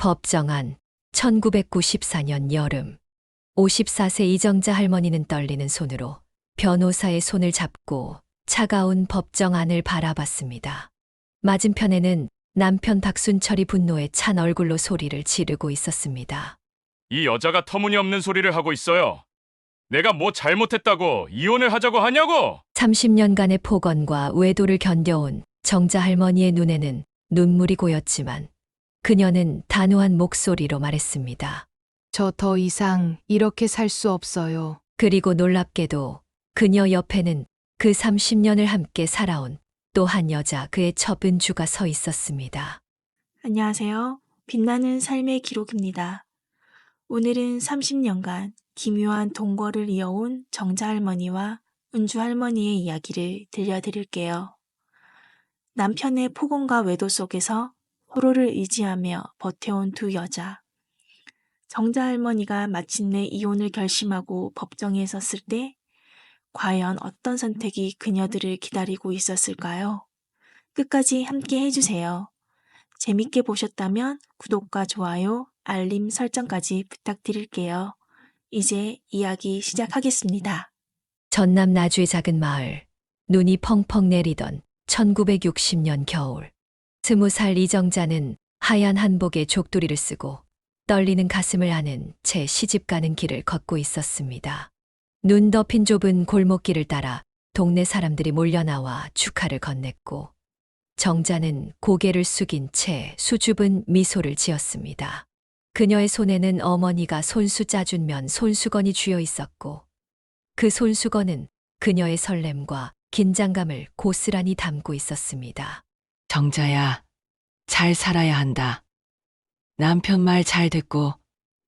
법정안 1994년 여름 54세 이정자 할머니는 떨리는 손으로 변호사의 손을 잡고 차가운 법정안을 바라봤습니다. 맞은편에는 남편 박순철이 분노에 찬 얼굴로 소리를 지르고 있었습니다. 이 여자가 터무니없는 소리를 하고 있어요. 내가 뭐 잘못했다고 이혼을 하자고 하냐고! 30년간의 폭언과 외도를 견뎌온 정자 할머니의 눈에는 눈물이 고였지만 그녀는 단호한 목소리로 말했습니다. 저 더 이상 이렇게 살 수 없어요. 그리고 놀랍게도 그녀 옆에는 그 30년을 함께 살아온 또 한 여자, 그의 첫 은주가 서 있었습니다. 안녕하세요. 빛나는 삶의 기록입니다. 오늘은 30년간 기묘한 동거를 이어온 정자 할머니와 은주 할머니의 이야기를 들려드릴게요. 남편의 폭언과 외도 속에서 서로를 의지하며 버텨온 두 여자. 정자 할머니가 마침내 이혼을 결심하고 법정에 섰을 때 과연 어떤 선택이 그녀들을 기다리고 있었을까요? 끝까지 함께 해주세요. 재밌게 보셨다면 구독과 좋아요, 알림 설정까지 부탁드릴게요. 이제 이야기 시작하겠습니다. 전남 나주의 작은 마을, 눈이 펑펑 내리던 1960년 겨울. 20살 이정자는 하얀 한복에 족두리를 쓰고 떨리는 가슴을 안은 채 시집가는 길을 걷고 있었습니다. 눈 덮인 좁은 골목길을 따라 동네 사람들이 몰려나와 축하를 건넸고 정자는 고개를 숙인 채 수줍은 미소를 지었습니다. 그녀의 손에는 어머니가 손수 짜준 면 손수건이 쥐어 있었고 그 손수건은 그녀의 설렘과 긴장감을 고스란히 담고 있었습니다. 정자야, 잘 살아야 한다. 남편 말 잘 듣고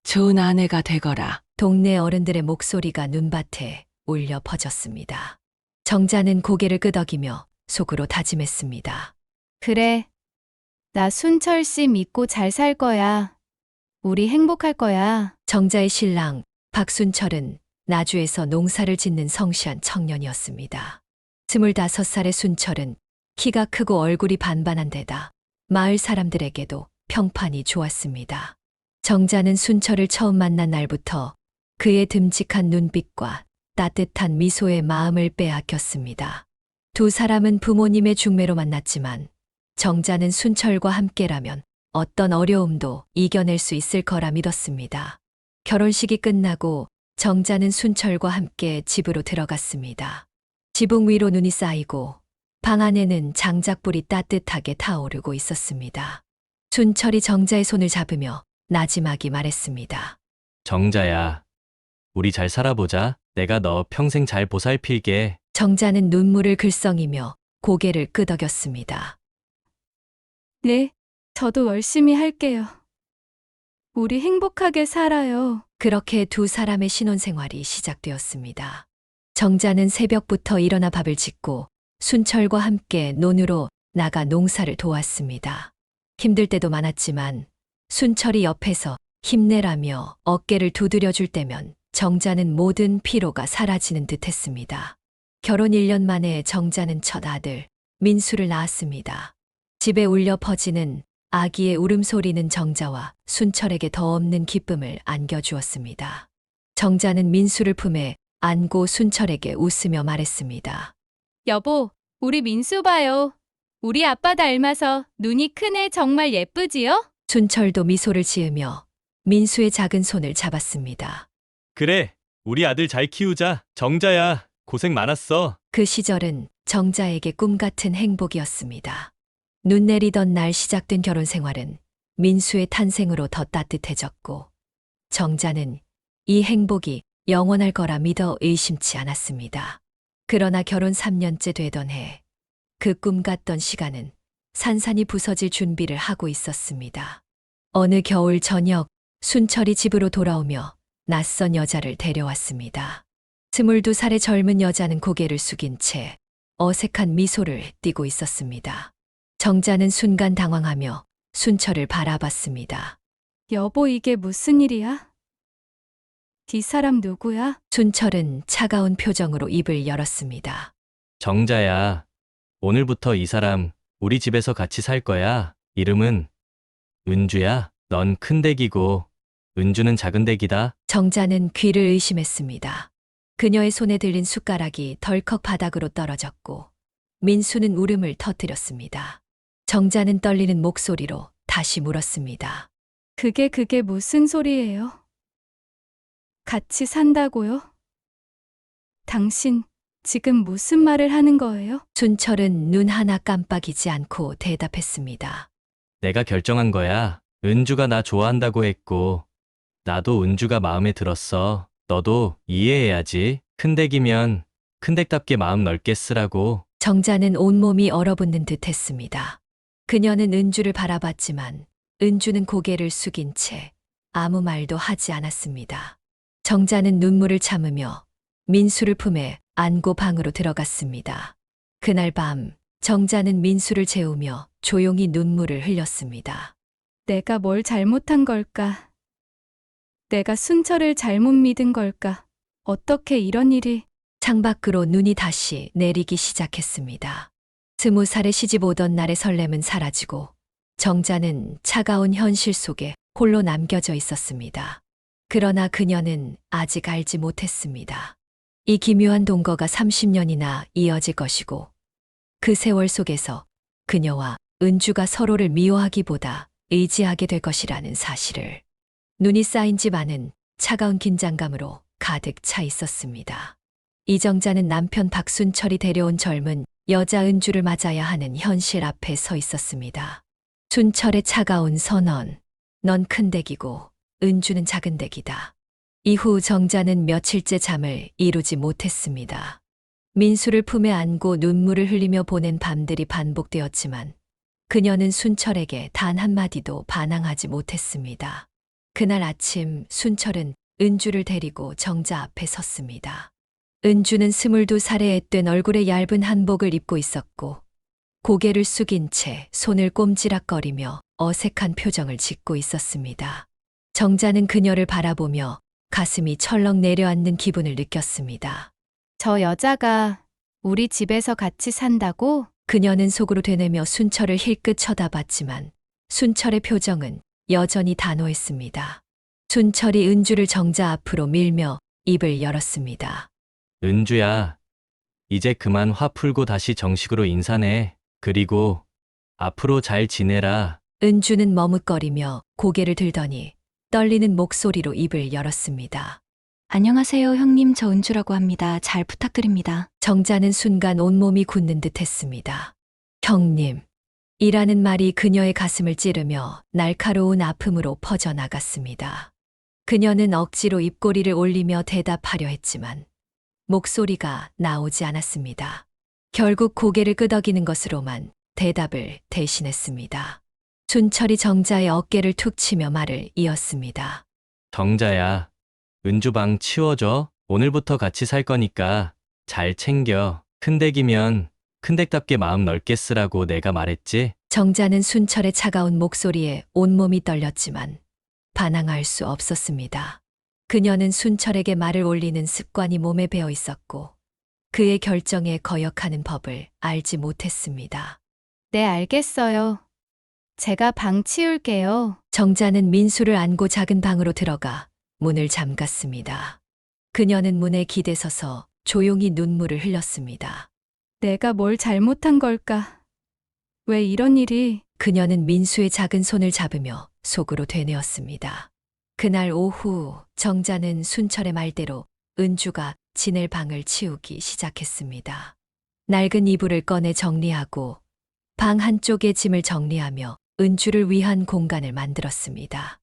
좋은 아내가 되거라. 동네 어른들의 목소리가 눈밭에 울려 퍼졌습니다. 정자는 고개를 끄덕이며 속으로 다짐했습니다. 그래. 나 순철 씨 믿고 잘 살 거야. 우리 행복할 거야. 정자의 신랑 박순철은 나주에서 농사를 짓는 성실한 청년이었습니다. 25살의 순철은 키가 크고 얼굴이 반반한 데다 마을 사람들에게도 평판이 좋았습니다. 정자는 순철을 처음 만난 날부터 그의 듬직한 눈빛과 따뜻한 미소에 마음을 빼앗겼습니다. 두 사람은 부모님의 중매로 만났지만 정자는 순철과 함께라면 어떤 어려움도 이겨낼 수 있을 거라 믿었습니다. 결혼식이 끝나고 정자는 순철과 함께 집으로 들어갔습니다. 지붕 위로 눈이 쌓이고 방 안에는 장작불이 따뜻하게 타오르고 있었습니다. 순철이 정자의 손을 잡으며 나지막이 말했습니다. 정자야, 우리 잘 살아보자. 내가 너 평생 잘 보살필게. 정자는 눈물을 글썽이며 고개를 끄덕였습니다. 네, 저도 열심히 할게요. 우리 행복하게 살아요. 그렇게 두 사람의 신혼생활이 시작되었습니다. 정자는 새벽부터 일어나 밥을 짓고 순철과 함께 논으로 나가 농사를 도왔습니다. 힘들 때도 많았지만 순철이 옆에서 힘내라며 어깨를 두드려줄 때면 정자는 모든 피로가 사라지는 듯 했습니다. 결혼 1년 만에 정자는 첫 아들 민수를 낳았습니다. 집에 울려 퍼지는 아기의 울음소리는 정자와 순철에게 더 없는 기쁨을 안겨주었습니다. 정자는 민수를 품에 안고 순철에게 웃으며 말했습니다. 여보, 우리 민수 봐요. 우리 아빠 닮아서 눈이 크네. 정말 예쁘지요? 순철도 미소를 지으며 민수의 작은 손을 잡았습니다. 그래, 우리 아들 잘 키우자. 정자야, 고생 많았어. 그 시절은 정자에게 꿈 같은 행복이었습니다. 눈 내리던 날 시작된 결혼 생활은 민수의 탄생으로 더 따뜻해졌고 정자는 이 행복이 영원할 거라 믿어 의심치 않았습니다. 그러나 결혼 3년째 되던 해, 그 꿈 같던 시간은 산산이 부서질 준비를 하고 있었습니다. 어느 겨울 저녁, 순철이 집으로 돌아오며 낯선 여자를 데려왔습니다. 22살의 젊은 여자는 고개를 숙인 채 어색한 미소를 띠고 있었습니다. 정자는 순간 당황하며 순철을 바라봤습니다. 여보, 이게 무슨 일이야? 이 사람 누구야? 순철은 차가운 표정으로 입을 열었습니다. 정자야, 오늘부터 이 사람 우리 집에서 같이 살 거야. 이름은 은주야. 넌 큰 댁이고 은주는 작은 댁이다. 정자는 귀를 의심했습니다. 그녀의 손에 들린 숟가락이 덜컥 바닥으로 떨어졌고 민수는 울음을 터뜨렸습니다. 정자는 떨리는 목소리로 다시 물었습니다. 그게 무슨 소리예요? 같이 산다고요? 당신 지금 무슨 말을 하는 거예요? 순철은 눈 하나 깜빡이지 않고 대답했습니다. 내가 결정한 거야. 은주가 나 좋아한다고 했고 나도 은주가 마음에 들었어. 너도 이해해야지. 큰 댁이면 큰 댁답게 마음 넓게 쓰라고. 정자는 온몸이 얼어붙는 듯 했습니다. 그녀는 은주를 바라봤지만 은주는 고개를 숙인 채 아무 말도 하지 않았습니다. 정자는 눈물을 참으며 민수를 품에 안고 방으로 들어갔습니다. 그날 밤 정자는 민수를 재우며 조용히 눈물을 흘렸습니다. 내가 뭘 잘못한 걸까? 내가 순철을 잘못 믿은 걸까? 어떻게 이런 일이? 창밖으로 눈이 다시 내리기 시작했습니다. 20살에 시집 오던 날의 설렘은 사라지고 정자는 차가운 현실 속에 홀로 남겨져 있었습니다. 그러나 그녀는 아직 알지 못했습니다. 이 기묘한 동거가 30년이나 이어질 것이고 그 세월 속에서 그녀와 은주가 서로를 미워하기보다 의지하게 될 것이라는 사실을. 눈이 쌓인 집 안은 차가운 긴장감으로 가득 차 있었습니다. 이정자는 남편 박순철이 데려온 젊은 여자 은주를 맞아야 하는 현실 앞에 서 있었습니다. 순철의 차가운 선언. 넌 큰 댁이고 은주는 작은 댁이다. 이후 정자는 며칠째 잠을 이루지 못했습니다. 민수를 품에 안고 눈물을 흘리며 보낸 밤들이 반복되었지만 그녀는 순철에게 단 한마디도 반항하지 못했습니다. 그날 아침 순철은 은주를 데리고 정자 앞에 섰습니다. 은주는 22살의 앳된 얼굴에 얇은 한복을 입고 있었고 고개를 숙인 채 손을 꼼지락거리며 어색한 표정을 짓고 있었습니다. 정자는 그녀를 바라보며 가슴이 철렁 내려앉는 기분을 느꼈습니다. 저 여자가 우리 집에서 같이 산다고? 그녀는 속으로 되뇌며 순철을 힐끗 쳐다봤지만 순철의 표정은 여전히 단호했습니다. 순철이 은주를 정자 앞으로 밀며 입을 열었습니다. 은주야, 이제 그만 화 풀고 다시 정식으로 인사내. 그리고 앞으로 잘 지내라. 은주는 머뭇거리며 고개를 들더니 떨리는 목소리로 입을 열었습니다. 안녕하세요, 형님. 저 은주라고 합니다. 잘 부탁드립니다. 정자는 순간 온몸이 굳는 듯 했습니다. 형님. 이라는 말이 그녀의 가슴을 찌르며 날카로운 아픔으로 퍼져나갔습니다. 그녀는 억지로 입꼬리를 올리며 대답하려 했지만 목소리가 나오지 않았습니다. 결국 고개를 끄덕이는 것으로만 대답을 대신했습니다. 순철이 정자의 어깨를 툭 치며 말을 이었습니다. 정자야, 은주 방 치워줘. 오늘부터 같이 살 거니까 잘 챙겨. 큰 댁이면 큰 댁답게 마음 넓게 쓰라고 내가 말했지? 정자는 순철의 차가운 목소리에 온몸이 떨렸지만 반항할 수 없었습니다. 그녀는 순철에게 말을 올리는 습관이 몸에 배어 있었고 그의 결정에 거역하는 법을 알지 못했습니다. 네, 알겠어요. 제가 방 치울게요. 정자는 민수를 안고 작은 방으로 들어가 문을 잠갔습니다. 그녀는 문에 기대서서 조용히 눈물을 흘렸습니다. 내가 뭘 잘못한 걸까? 왜 이런 일이? 그녀는 민수의 작은 손을 잡으며 속으로 되뇌었습니다. 그날 오후 정자는 순철의 말대로 은주가 지낼 방을 치우기 시작했습니다. 낡은 이불을 꺼내 정리하고 방 한쪽에 짐을 정리하며 은주를 위한 공간을 만들었습니다.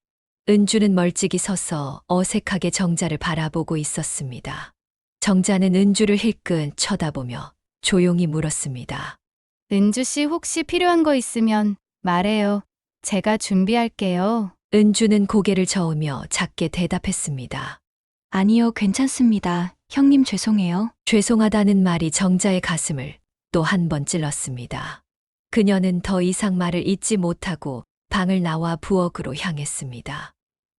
은주는 멀찍이 서서 어색하게 정자를 바라보고 있었습니다. 정자는 은주를 힐끗 쳐다보며 조용히 물었습니다. 은주 씨 혹시 필요한 거 있으면 말해요. 제가 준비할게요. 은주는 고개를 저으며 작게 대답했습니다. 아니요, 괜찮습니다. 형님 죄송해요. 죄송하다는 말이 정자의 가슴을 또 한 번 찔렀습니다. 그녀는 더 이상 말을 잇지 못하고 방을 나와 부엌으로 향했습니다.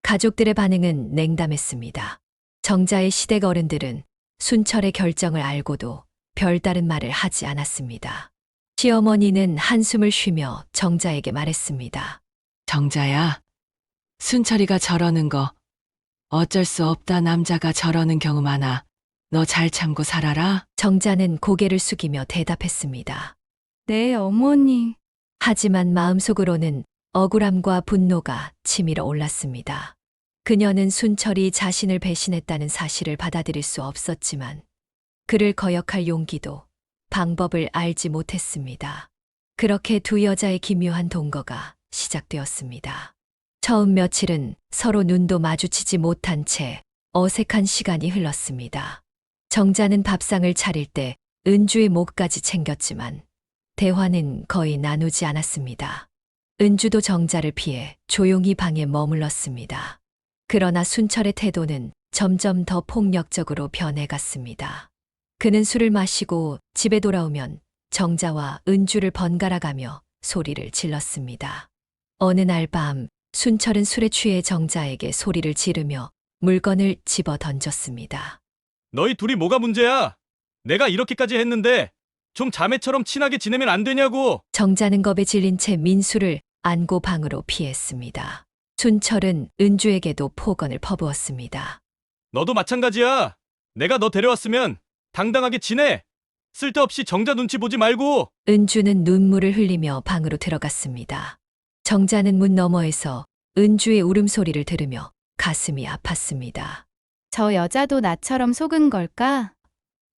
가족들의 반응은 냉담했습니다. 정자의 시댁 어른들은 순철의 결정을 알고도 별다른 말을 하지 않았습니다. 시어머니는 한숨을 쉬며 정자에게 말했습니다. 정자야, 순철이가 저러는 거 어쩔 수 없다. 남자가 저러는 경우 많아. 너 잘 참고 살아라. 정자는 고개를 숙이며 대답했습니다. 네, 어머니. 하지만 마음속으로는 억울함과 분노가 치밀어 올랐습니다. 그녀는 순철이 자신을 배신했다는 사실을 받아들일 수 없었지만 그를 거역할 용기도 방법을 알지 못했습니다. 그렇게 두 여자의 기묘한 동거가 시작되었습니다. 처음 며칠은 서로 눈도 마주치지 못한 채 어색한 시간이 흘렀습니다. 정자는 밥상을 차릴 때 은주의 목까지 챙겼지만 대화는 거의 나누지 않았습니다. 은주도 정자를 피해 조용히 방에 머물렀습니다. 그러나 순철의 태도는 점점 더 폭력적으로 변해갔습니다. 그는 술을 마시고 집에 돌아오면 정자와 은주를 번갈아 가며 소리를 질렀습니다. 어느 날 밤 순철은 술에 취해 정자에게 소리를 지르며 물건을 집어 던졌습니다. 너희 둘이 뭐가 문제야? 내가 이렇게까지 했는데 좀 자매처럼 친하게 지내면 안 되냐고. 정자는 겁에 질린 채 민수를 안고 방으로 피했습니다. 순철은 은주에게도 폭언을 퍼부었습니다. 너도 마찬가지야. 내가 너 데려왔으면 당당하게 지내. 쓸데없이 정자 눈치 보지 말고. 은주는 눈물을 흘리며 방으로 들어갔습니다. 정자는 문 너머에서 은주의 울음소리를 들으며 가슴이 아팠습니다. 저 여자도 나처럼 속은 걸까?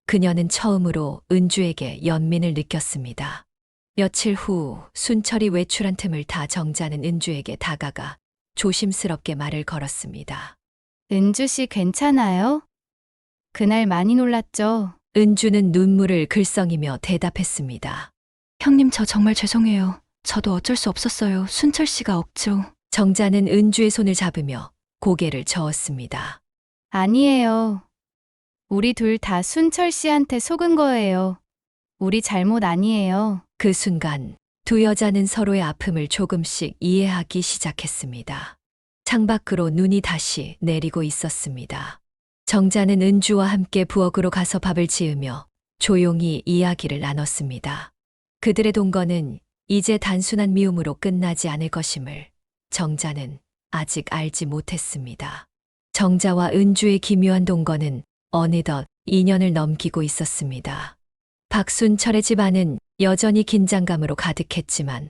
그녀는 처음으로 은주에게 연민을 느꼈습니다. 며칠 후 순철이 외출한 틈을 타 정자는 은주에게 다가가 조심스럽게 말을 걸었습니다. 은주 씨 괜찮아요? 그날 많이 놀랐죠? 은주는 눈물을 글썽이며 대답했습니다. 형님, 저 정말 죄송해요. 저도 어쩔 수 없었어요. 순철 씨가 억지로. 정자는 은주의 손을 잡으며 고개를 저었습니다. 아니에요. 우리 둘 다 순철 씨한테 속은 거예요. 우리 잘못 아니에요. 그 순간 두 여자는 서로의 아픔을 조금씩 이해하기 시작했습니다. 창밖으로 눈이 다시 내리고 있었습니다. 정자는 은주와 함께 부엌으로 가서 밥을 지으며 조용히 이야기를 나눴습니다. 그들의 동거는 이제 단순한 미움으로 끝나지 않을 것임을 정자는 아직 알지 못했습니다. 정자와 은주의 기묘한 동거는 어느덧 2년을 넘기고 있었습니다. 박순철의 집안은 여전히 긴장감으로 가득했지만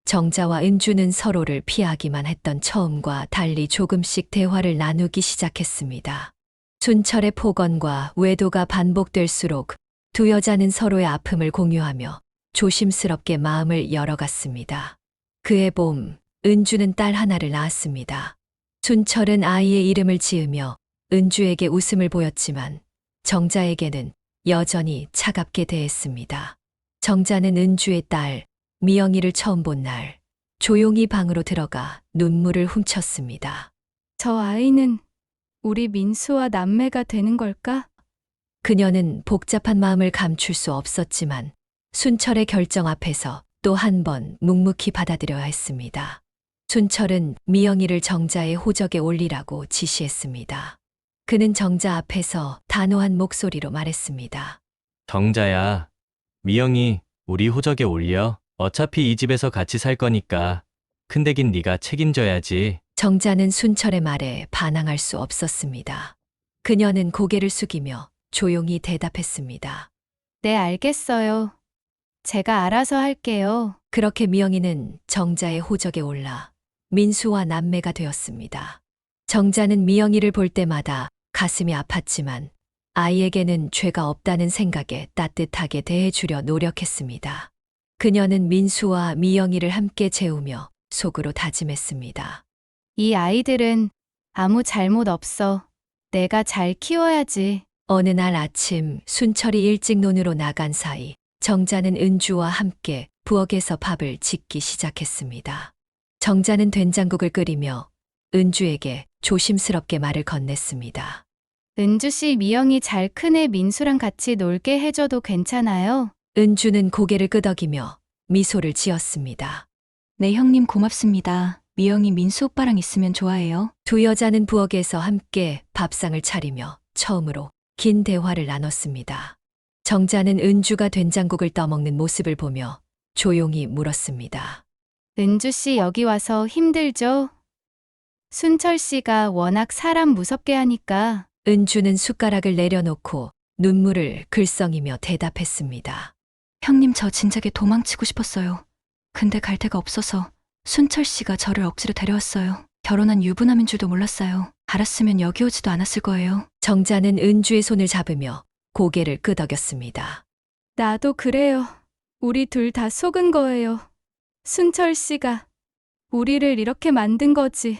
정자와 은주는 서로를 피하기만 했던 처음과 달리 조금씩 대화를 나누기 시작했습니다. 순철의 폭언과 외도가 반복될수록 두 여자는 서로의 아픔을 공유하며 조심스럽게 마음을 열어갔습니다. 그해 봄, 은주는 딸 하나를 낳았습니다. 순철은 아이의 이름을 지으며 은주에게 웃음을 보였지만 정자에게는 여전히 차갑게 대했습니다. 정자는 은주의 딸 미영이를 처음 본 날 조용히 방으로 들어가 눈물을 훔쳤습니다. 저 아이는 우리 민수와 남매가 되는 걸까? 그녀는 복잡한 마음을 감출 수 없었지만 순철의 결정 앞에서 또 한 번 묵묵히 받아들여야 했습니다. 순철은 미영이를 정자의 호적에 올리라고 지시했습니다. 그는 정자 앞에서 단호한 목소리로 말했습니다. 정자야, 미영이 우리 호적에 올려. 어차피 이 집에서 같이 살 거니까 큰댁인 네가 책임져야지. 정자는 순철의 말에 반항할 수 없었습니다. 그녀는 고개를 숙이며 조용히 대답했습니다. 네, 알겠어요. 제가 알아서 할게요. 그렇게 미영이는 정자의 호적에 올라 민수와 남매가 되었습니다. 정자는 미영이를 볼 때마다 가슴이 아팠지만 아이에게는 죄가 없다는 생각에 따뜻하게 대해주려 노력했습니다. 그녀는 민수와 미영이를 함께 재우며 속으로 다짐했습니다. 이 아이들은 아무 잘못 없어. 내가 잘 키워야지. 어느 날 아침 순철이 일찍 논으로 나간 사이 정자는 은주와 함께 부엌에서 밥을 짓기 시작했습니다. 정자는 된장국을 끓이며 은주에게 조심스럽게 말을 건넸습니다. 은주 씨, 미영이 잘 크네. 민수랑 같이 놀게 해줘도 괜찮아요? 은주는 고개를 끄덕이며 미소를 지었습니다. 네, 형님 고맙습니다. 미영이 민수 오빠랑 있으면 좋아해요. 두 여자는 부엌에서 함께 밥상을 차리며 처음으로 긴 대화를 나눴습니다. 정자는 은주가 된장국을 떠먹는 모습을 보며 조용히 물었습니다. 은주 씨, 여기 와서 힘들죠? 순철 씨가 워낙 사람 무섭게 하니까 은주는 숟가락을 내려놓고 눈물을 글썽이며 대답했습니다. 형님, 저 진작에 도망치고 싶었어요. 근데 갈 데가 없어서 순철 씨가 저를 억지로 데려왔어요. 결혼한 유부남인 줄도 몰랐어요. 알았으면 여기 오지도 않았을 거예요. 정자는 은주의 손을 잡으며 고개를 끄덕였습니다. 나도 그래요. 우리 둘 다 속은 거예요. 순철 씨가 우리를 이렇게 만든 거지.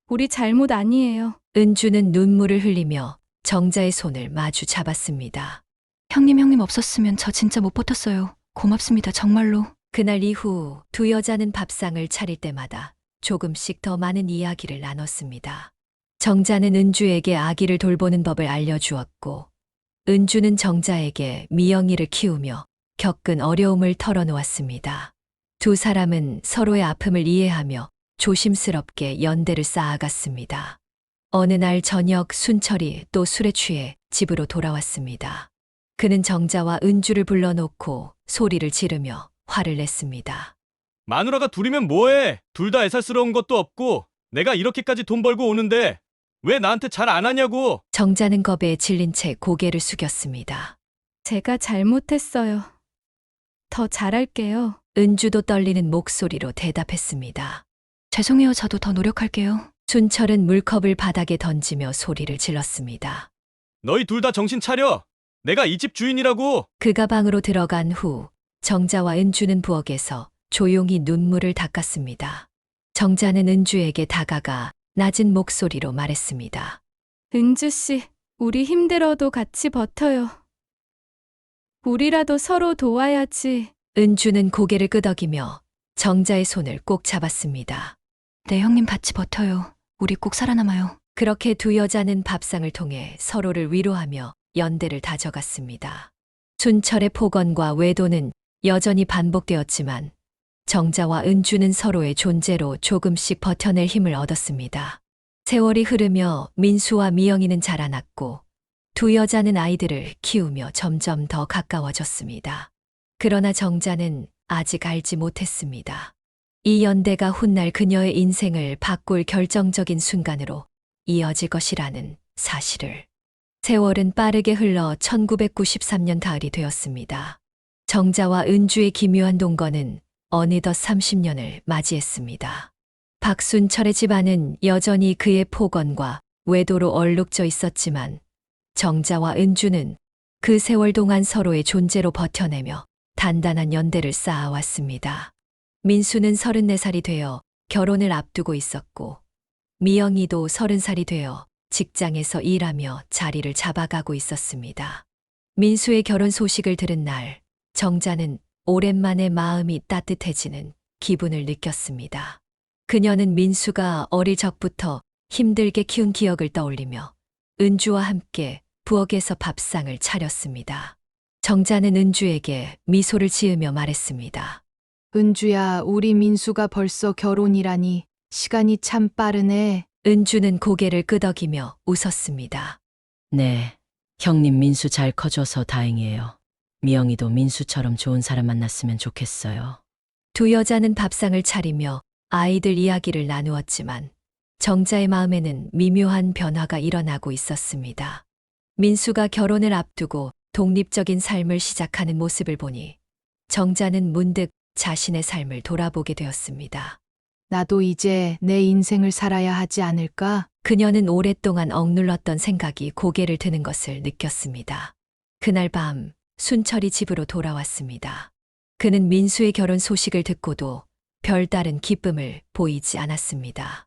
우리 잘못 아니에요. 은주는 눈물을 흘리며 정자의 손을 마주 잡았습니다. 형님 없었으면 저 진짜 못 버텼어요. 고맙습니다, 정말로. 그날 이후 두 여자는 밥상을 차릴 때마다 조금씩 더 많은 이야기를 나눴습니다. 정자는 은주에게 아기를 돌보는 법을 알려주었고, 은주는 정자에게 미영이를 키우며 겪은 어려움을 털어놓았습니다. 두 사람은 서로의 아픔을 이해하며 조심스럽게 연대를 쌓아갔습니다. 어느 날 저녁 순철이 또 술에 취해 집으로 돌아왔습니다. 그는 정자와 은주를 불러놓고 소리를 지르며 화를 냈습니다. 마누라가 둘이면 뭐해? 둘 다 애살스러운 것도 없고 내가 이렇게까지 돈 벌고 오는데 왜 나한테 잘 안 하냐고. 정자는 겁에 질린 채 고개를 숙였습니다. 제가 잘못했어요. 더 잘할게요. 은주도 떨리는 목소리로 대답했습니다. 죄송해요, 저도 더 노력할게요. 순철은 물컵을 바닥에 던지며 소리를 질렀습니다. 너희 둘 다 정신 차려. 내가 이 집 주인이라고. 그가 방으로 들어간 후 정자와 은주는 부엌에서 조용히 눈물을 닦았습니다. 정자는 은주에게 다가가 낮은 목소리로 말했습니다. 은주 씨, 우리 힘들어도 같이 버텨요. 우리라도 서로 도와야지. 은주는 고개를 끄덕이며 정자의 손을 꼭 잡았습니다. 네, 형님 같이 버텨요. 우리 꼭 살아남아요. 그렇게 두 여자는 밥상을 통해 서로를 위로하며 연대를 다져갔습니다. 순철의 폭언과 외도는 여전히 반복되었지만 정자와 은주는 서로의 존재로 조금씩 버텨낼 힘을 얻었습니다. 세월이 흐르며 민수와 미영이는 자라났고 두 여자는 아이들을 키우며 점점 더 가까워졌습니다. 그러나 정자는 아직 알지 못했습니다. 이 연대가 훗날 그녀의 인생을 바꿀 결정적인 순간으로 이어질 것이라는 사실을. 세월은 빠르게 흘러 1993년 가을이 되었습니다. 정자와 은주의 기묘한 동거는 어느덧 30년을 맞이했습니다. 박순철의 집안은 여전히 그의 폭언과 외도로 얼룩져 있었지만 정자와 은주는 그 세월 동안 서로의 존재로 버텨내며 단단한 연대를 쌓아왔습니다. 민수는 34살이 되어 결혼을 앞두고 있었고 미영이도 30살이 되어 직장에서 일하며 자리를 잡아가고 있었습니다. 민수의 결혼 소식을 들은 날 정자는 오랜만에 마음이 따뜻해지는 기분을 느꼈습니다. 그녀는 민수가 어릴 적부터 힘들게 키운 기억을 떠올리며 은주와 함께 부엌에서 밥상을 차렸습니다. 정자는 은주에게 미소를 지으며 말했습니다. 은주야, 우리 민수가 벌써 결혼이라니 시간이 참 빠르네. 은주는 고개를 끄덕이며 웃었습니다. 네, 형님 민수 잘 커줘서 다행이에요. 미영이도 민수처럼 좋은 사람 만났으면 좋겠어요. 두 여자는 밥상을 차리며 아이들 이야기를 나누었지만 정자의 마음에는 미묘한 변화가 일어나고 있었습니다. 민수가 결혼을 앞두고 독립적인 삶을 시작하는 모습을 보니 정자는 문득 자신의 삶을 돌아보게 되었습니다. 나도 이제 내 인생을 살아야 하지 않을까? 그녀는 오랫동안 억눌렀던 생각이 고개를 드는 것을 느꼈습니다. 그날 밤 순철이 집으로 돌아왔습니다. 그는 민수의 결혼 소식을 듣고도 별다른 기쁨을 보이지 않았습니다.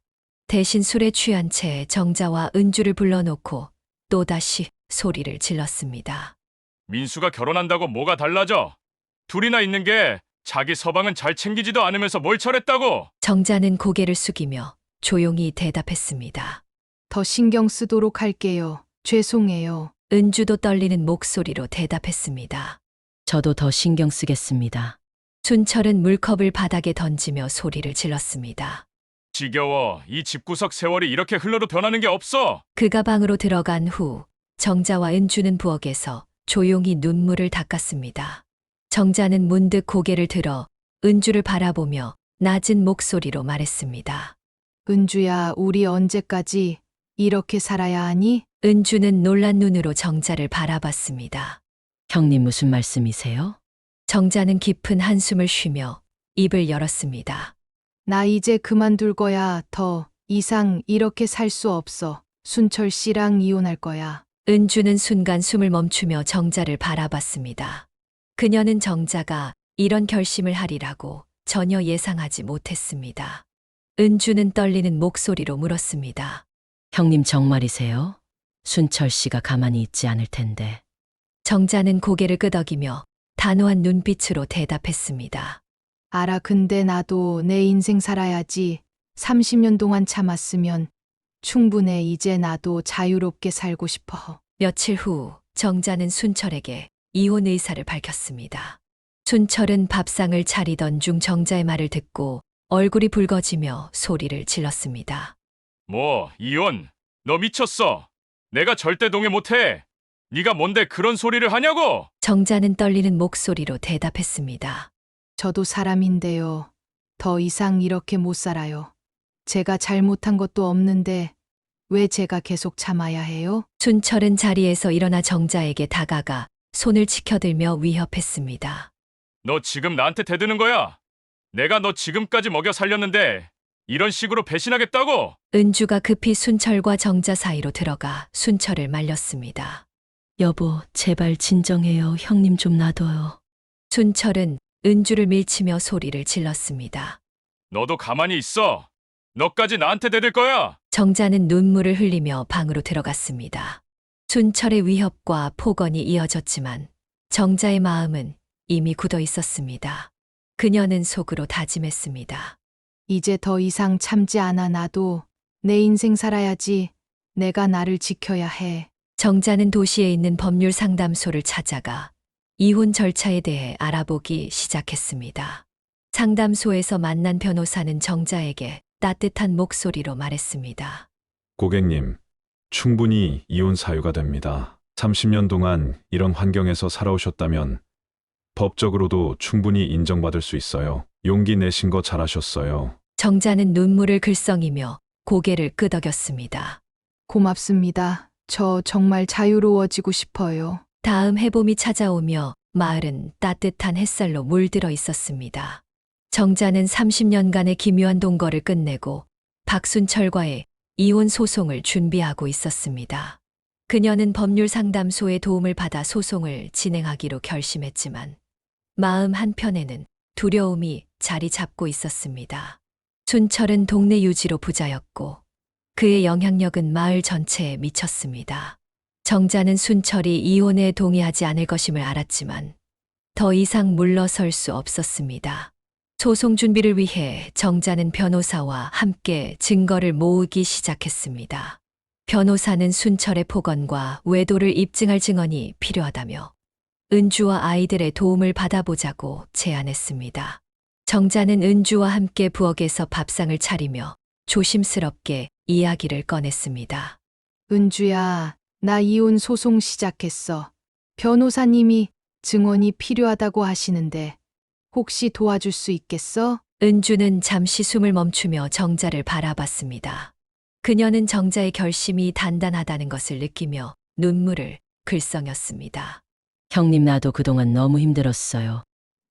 대신 술에 취한 채 정자와 은주를 불러놓고 또다시 소리를 질렀습니다. 민수가 결혼한다고 뭐가 달라져? 둘이나 있는 게 자기 서방은 잘 챙기지도 않으면서 뭘 철했다고? 정자는 고개를 숙이며 조용히 대답했습니다. 더 신경 쓰도록 할게요. 죄송해요. 은주도 떨리는 목소리로 대답했습니다. 저도 더 신경 쓰겠습니다. 순철은 물컵을 바닥에 던지며 소리를 질렀습니다. 지겨워. 이 집구석 세월이 이렇게 흘러도 변하는 게 없어. 그가 방으로 들어간 후 정자와 은주는 부엌에서 조용히 눈물을 닦았습니다. 정자는 문득 고개를 들어 은주를 바라보며 낮은 목소리로 말했습니다. 은주야, 우리 언제까지 이렇게 살아야 하니? 은주는 놀란 눈으로 정자를 바라봤습니다. 형님 무슨 말씀이세요? 정자는 깊은 한숨을 쉬며 입을 열었습니다. 나 이제 그만둘 거야. 더 이상 이렇게 살 수 없어. 순철 씨랑 이혼할 거야. 은주는 순간 숨을 멈추며 정자를 바라봤습니다. 그녀는 정자가 이런 결심을 하리라고 전혀 예상하지 못했습니다. 은주는 떨리는 목소리로 물었습니다. 형님 정말이세요? 순철 씨가 가만히 있지 않을 텐데. 정자는 고개를 끄덕이며 단호한 눈빛으로 대답했습니다. 알아, 근데 나도 내 인생 살아야지. 30년 동안 참았으면 충분해. 이제 나도 자유롭게 살고 싶어. 며칠 후 정자는 순철에게 이혼 의사를 밝혔습니다. 순철은 밥상을 차리던 중 정자의 말을 듣고 얼굴이 붉어지며 소리를 질렀습니다. 뭐 이혼? 너 미쳤어. 내가 절대 동의 못해. 네가 뭔데 그런 소리를 하냐고? 정자는 떨리는 목소리로 대답했습니다. 저도 사람인데요. 더 이상 이렇게 못 살아요. 제가 잘못한 것도 없는데 왜 제가 계속 참아야 해요? 순철은 자리에서 일어나 정자에게 다가가 손을 치켜들며 위협했습니다. 너 지금 나한테 대드는 거야? 내가 너 지금까지 먹여 살렸는데 이런 식으로 배신하겠다고? 은주가 급히 순철과 정자 사이로 들어가 순철을 말렸습니다. 여보, 제발 진정해요. 형님 좀 놔둬요. 순철은 은주를 밀치며 소리를 질렀습니다. 너도 가만히 있어. 너까지 나한테 대들 거야? 정자는 눈물을 흘리며 방으로 들어갔습니다. 순철의 위협과 폭언이 이어졌지만 정자의 마음은 이미 굳어 있었습니다. 그녀는 속으로 다짐했습니다. 이제 더 이상 참지 않아. 나도 내 인생 살아야지. 내가 나를 지켜야 해. 정자는 도시에 있는 법률 상담소를 찾아가 이혼 절차에 대해 알아보기 시작했습니다. 상담소에서 만난 변호사는 정자에게 따뜻한 목소리로 말했습니다. 고객님, 충분히 이혼 사유가 됩니다. 30년 동안 이런 환경에서 살아오셨다면 법적으로도 충분히 인정받을 수 있어요. 용기 내신 거 잘하셨어요. 정자는 눈물을 글썽이며 고개를 끄덕였습니다. 고맙습니다. 저 정말 자유로워지고 싶어요. 다음 해봄이 찾아오며 마을은 따뜻한 햇살로 물들어 있었습니다. 정자는 30년간의 기묘한 동거를 끝내고 박순철과의 이혼 소송을 준비하고 있었습니다. 그녀는 법률 상담소의 도움을 받아 소송을 진행하기로 결심했지만 마음 한편에는 두려움이 자리 잡고 있었습니다. 순철은 동네 유지로 부자였고 그의 영향력은 마을 전체에 미쳤습니다. 정자는 순철이 이혼에 동의하지 않을 것임을 알았지만 더 이상 물러설 수 없었습니다. 소송 준비를 위해 정자는 변호사와 함께 증거를 모으기 시작했습니다. 변호사는 순철의 폭언과 외도를 입증할 증언이 필요하다며 은주와 아이들의 도움을 받아보자고 제안했습니다. 정자는 은주와 함께 부엌에서 밥상을 차리며 조심스럽게 이야기를 꺼냈습니다. 은주야, 나 이혼 소송 시작했어. 변호사님이 증언이 필요하다고 하시는데 혹시 도와줄 수 있겠어? 은주는 잠시 숨을 멈추며 정자를 바라봤습니다. 그녀는 정자의 결심이 단단하다는 것을 느끼며 눈물을 글썽였습니다. 형님 나도 그동안 너무 힘들었어요.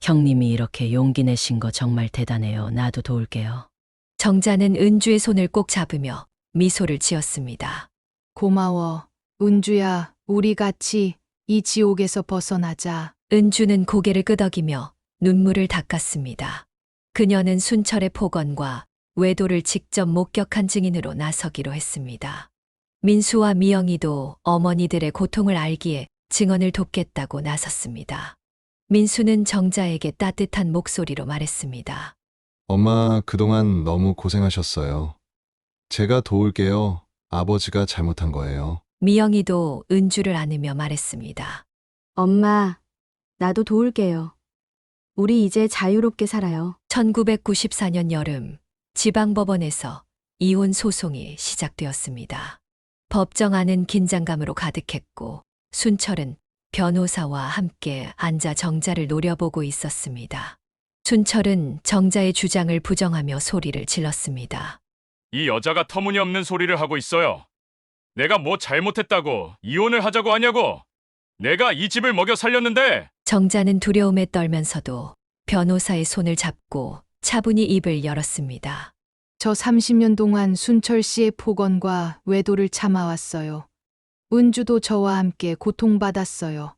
형님이 이렇게 용기 내신 거 정말 대단해요. 나도 도울게요. 정자는 은주의 손을 꼭 잡으며 미소를 지었습니다. 고마워. 은주야, 우리 같이 이 지옥에서 벗어나자. 은주는 고개를 끄덕이며 눈물을 닦았습니다. 그녀는 순철의 폭언과 외도를 직접 목격한 증인으로 나서기로 했습니다. 민수와 미영이도 어머니들의 고통을 알기에 증언을 돕겠다고 나섰습니다. 민수는 정자에게 따뜻한 목소리로 말했습니다. 엄마, 그동안 너무 고생하셨어요. 제가 도울게요. 아버지가 잘못한 거예요. 미영이도 은주를 안으며 말했습니다. 엄마, 나도 도울게요. 우리 이제 자유롭게 살아요. 1994년 여름 지방법원에서 이혼 소송이 시작되었습니다. 법정 안은 긴장감으로 가득했고 순철은 변호사와 함께 앉아 정자를 노려보고 있었습니다. 순철은 정자의 주장을 부정하며 소리를 질렀습니다. 이 여자가 터무니없는 소리를 하고 있어요. 내가 뭐 잘못했다고 이혼을 하자고 하냐고. 내가 이 집을 먹여 살렸는데. 정자는 두려움에 떨면서도 변호사의 손을 잡고 차분히 입을 열었습니다. 저 30년 동안 순철 씨의 폭언과 외도를 참아왔어요. 은주도 저와 함께 고통받았어요.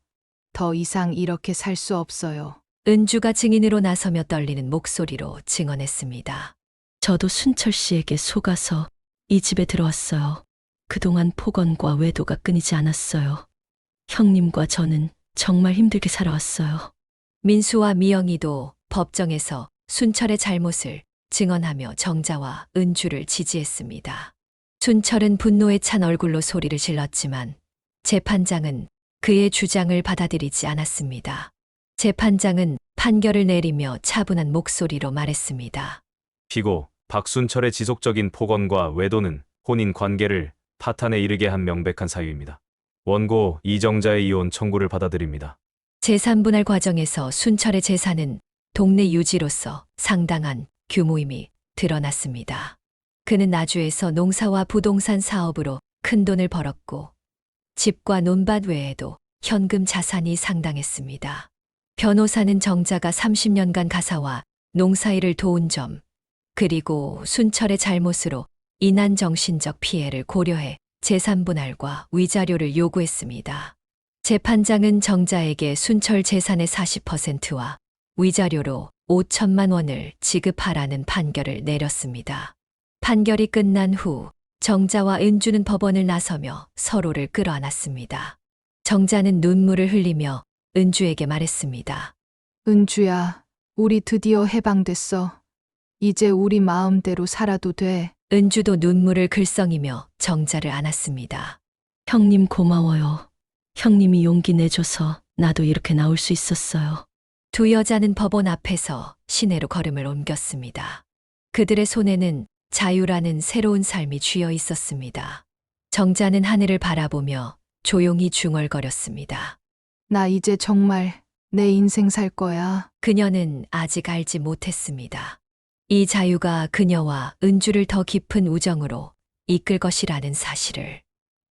더 이상 이렇게 살 수 없어요. 은주가 증인으로 나서며 떨리는 목소리로 증언했습니다. 저도 순철 씨에게 속아서 이 집에 들어왔어요. 그동안 폭언과 외도가 끊이지 않았어요. 형님과 저는 정말 힘들게 살아왔어요. 민수와 미영이도 법정에서 순철의 잘못을 증언하며 정자와 은주를 지지했습니다. 순철은 분노에 찬 얼굴로 소리를 질렀지만 재판장은 그의 주장을 받아들이지 않았습니다. 재판장은 판결을 내리며 차분한 목소리로 말했습니다. 피고 박순철의 지속적인 폭언과 외도는 혼인 관계를 파탄에 이르게 한 명백한 사유입니다. 원고 이정자의 이혼 청구를 받아들입니다. 재산분할 과정에서 순철의 재산은 동네 유지로서 상당한 규모임이 드러났습니다. 그는 나주에서 농사와 부동산 사업으로 큰 돈을 벌었고 집과 논밭 외에도 현금 자산이 상당했습니다. 변호사는 정자가 30년간 가사와 농사일을 도운 점, 그리고 순철의 잘못으로 인한 정신적 피해를 고려해 재산분할과 위자료를 요구했습니다. 재판장은 정자에게 순철 재산의 40%와 위자료로 5천만 원을 지급하라는 판결을 내렸습니다. 판결이 끝난 후 정자와 은주는 법원을 나서며 서로를 끌어안았습니다. 정자는 눈물을 흘리며 은주에게 말했습니다. 은주야, 우리 드디어 해방됐어. 이제 우리 마음대로 살아도 돼. 은주도 눈물을 글썽이며 정자를 안았습니다. 형님 고마워요. 형님이 용기 내줘서 나도 이렇게 나올 수 있었어요. 두 여자는 법원 앞에서 시내로 걸음을 옮겼습니다. 그들의 손에는 자유라는 새로운 삶이 쥐어 있었습니다. 정자는 하늘을 바라보며 조용히 중얼거렸습니다. 나 이제 정말 내 인생 살 거야. 그녀는 아직 알지 못했습니다. 이 자유가 그녀와 은주를 더 깊은 우정으로 이끌 것이라는 사실을.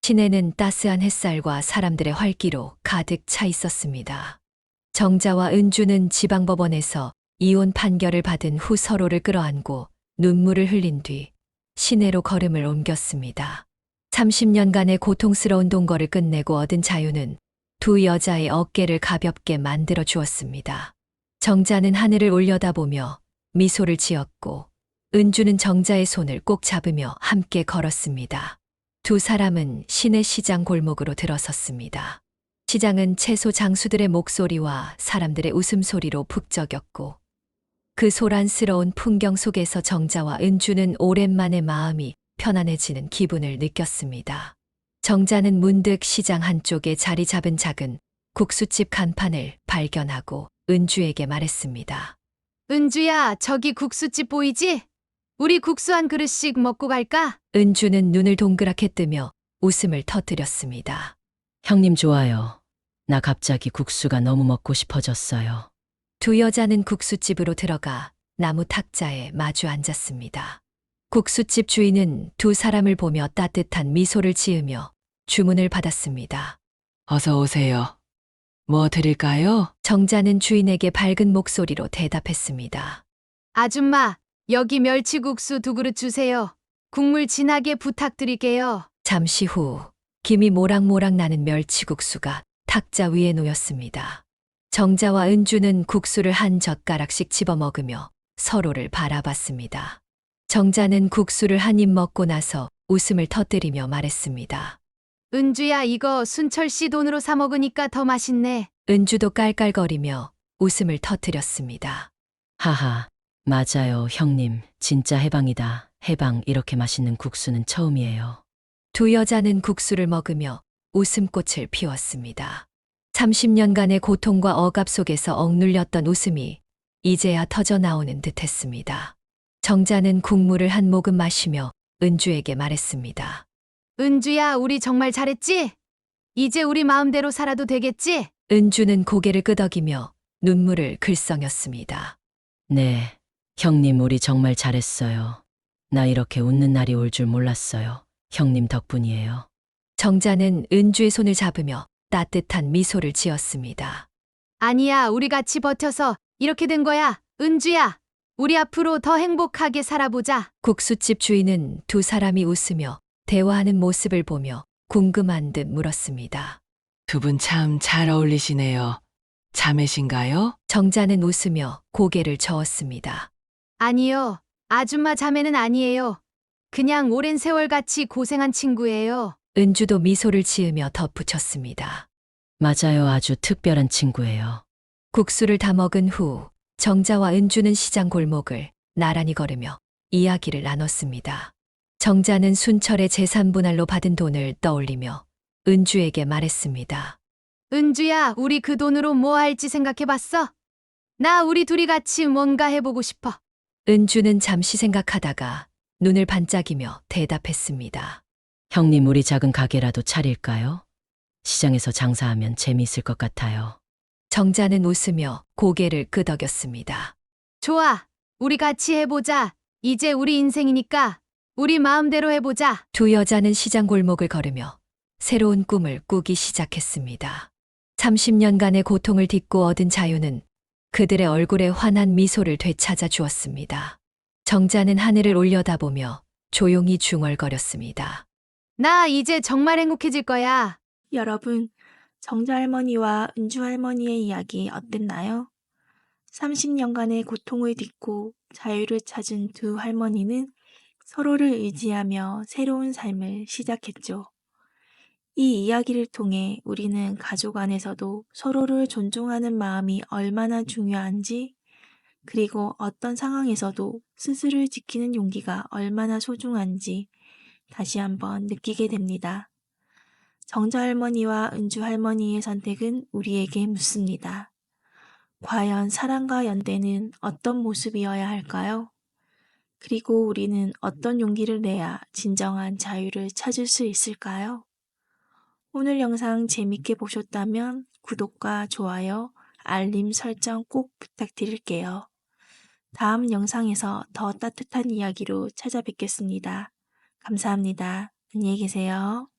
시내는 따스한 햇살과 사람들의 활기로 가득 차 있었습니다. 정자와 은주는 지방법원에서 이혼 판결을 받은 후 서로를 끌어안고 눈물을 흘린 뒤 시내로 걸음을 옮겼습니다. 30년간의 고통스러운 동거를 끝내고 얻은 자유는 두 여자의 어깨를 가볍게 만들어 주었습니다. 정자는 하늘을 올려다보며 미소를 지었고 은주는 정자의 손을 꼭 잡으며 함께 걸었습니다. 두 사람은 시내 시장 골목으로 들어섰습니다. 시장은 채소 장수들의 목소리와 사람들의 웃음소리로 북적였고 그 소란스러운 풍경 속에서 정자와 은주는 오랜만에 마음이 편안해지는 기분을 느꼈습니다. 정자는 문득 시장 한쪽에 자리 잡은 작은 국수집 간판을 발견하고 은주에게 말했습니다. 은주야, 저기 국수집 보이지? 우리 국수 한 그릇씩 먹고 갈까? 은주는 눈을 동그랗게 뜨며 웃음을 터뜨렸습니다. 형님 좋아요. 나 갑자기 국수가 너무 먹고 싶어졌어요. 두 여자는 국수집으로 들어가 나무 탁자에 마주 앉았습니다. 국수집 주인은 두 사람을 보며 따뜻한 미소를 지으며 주문을 받았습니다. 어서 오세요. 뭐 드릴까요? 정자는 주인에게 밝은 목소리로 대답했습니다. 아줌마, 여기 멸치국수 2그릇 주세요. 국물 진하게 부탁드릴게요. 잠시 후 김이 모락모락 나는 멸치국수가 탁자 위에 놓였습니다. 정자와 은주는 국수를 한 젓가락씩 집어 먹으며 서로를 바라봤습니다. 정자는 국수를 한 입 먹고 나서 웃음을 터뜨리며 말했습니다. 은주야, 이거 순철 씨 돈으로 사 먹으니까 더 맛있네. 은주도 깔깔거리며 웃음을 터뜨렸습니다. 하하, 맞아요, 형님. 진짜 해방이다. 해방 이렇게 맛있는 국수는 처음이에요. 두 여자는 국수를 먹으며 웃음꽃을 피웠습니다. 30년간의 고통과 억압 속에서 억눌렸던 웃음이 이제야 터져 나오는 듯했습니다. 정자는 국물을 한 모금 마시며 은주에게 말했습니다. 은주야, 우리 정말 잘했지? 이제 우리 마음대로 살아도 되겠지? 은주는 고개를 끄덕이며 눈물을 글썽였습니다. 네, 형님 우리 정말 잘했어요. 나 이렇게 웃는 날이 올 줄 몰랐어요. 형님 덕분이에요. 정자는 은주의 손을 잡으며 따뜻한 미소를 지었습니다. 아니야, 우리 같이 버텨서 이렇게 된 거야. 은주야, 우리 앞으로 더 행복하게 살아보자. 국수집 주인은 두 사람이 웃으며 대화하는 모습을 보며 궁금한 듯 물었습니다. 두 분 참 잘 어울리시네요. 자매신가요? 정자는 웃으며 고개를 저었습니다. 아니요, 아줌마 자매는 아니에요. 그냥 오랜 세월 같이 고생한 친구예요. 은주도 미소를 지으며 덧붙였습니다. 맞아요. 아주 특별한 친구예요. 국수를 다 먹은 후 정자와 은주는 시장 골목을 나란히 걸으며 이야기를 나눴습니다. 정자는 순철의 재산 분할로 받은 돈을 떠올리며 은주에게 말했습니다. 은주야, 우리 그 돈으로 뭐 할지 생각해봤어? 나 우리 둘이 같이 뭔가 해보고 싶어. 은주는 잠시 생각하다가 눈을 반짝이며 대답했습니다. 형님, 우리 작은 가게라도 차릴까요? 시장에서 장사하면 재미있을 것 같아요. 정자는 웃으며 고개를 끄덕였습니다. 좋아, 우리 같이 해보자. 이제 우리 인생이니까 우리 마음대로 해보자. 두 여자는 시장 골목을 걸으며 새로운 꿈을 꾸기 시작했습니다. 30년간의 고통을 딛고 얻은 자유는 그들의 얼굴에 환한 미소를 되찾아 주었습니다. 정자는 하늘을 올려다보며 조용히 중얼거렸습니다. 나 이제 정말 행복해질 거야. 여러분, 정자 할머니와 은주 할머니의 이야기 어땠나요? 30년간의 고통을 딛고 자유를 찾은 두 할머니는 서로를 의지하며 새로운 삶을 시작했죠. 이 이야기를 통해 우리는 가족 안에서도 서로를 존중하는 마음이 얼마나 중요한지, 그리고 어떤 상황에서도 스스로를 지키는 용기가 얼마나 소중한지 다시 한번 느끼게 됩니다. 정자 할머니와 은주 할머니의 선택은 우리에게 묻습니다. 과연 사랑과 연대는 어떤 모습이어야 할까요? 그리고 우리는 어떤 용기를 내야 진정한 자유를 찾을 수 있을까요? 오늘 영상 재밌게 보셨다면 구독과 좋아요, 알림 설정 꼭 부탁드릴게요. 다음 영상에서 더 따뜻한 이야기로 찾아뵙겠습니다. 감사합니다. 안녕히 계세요.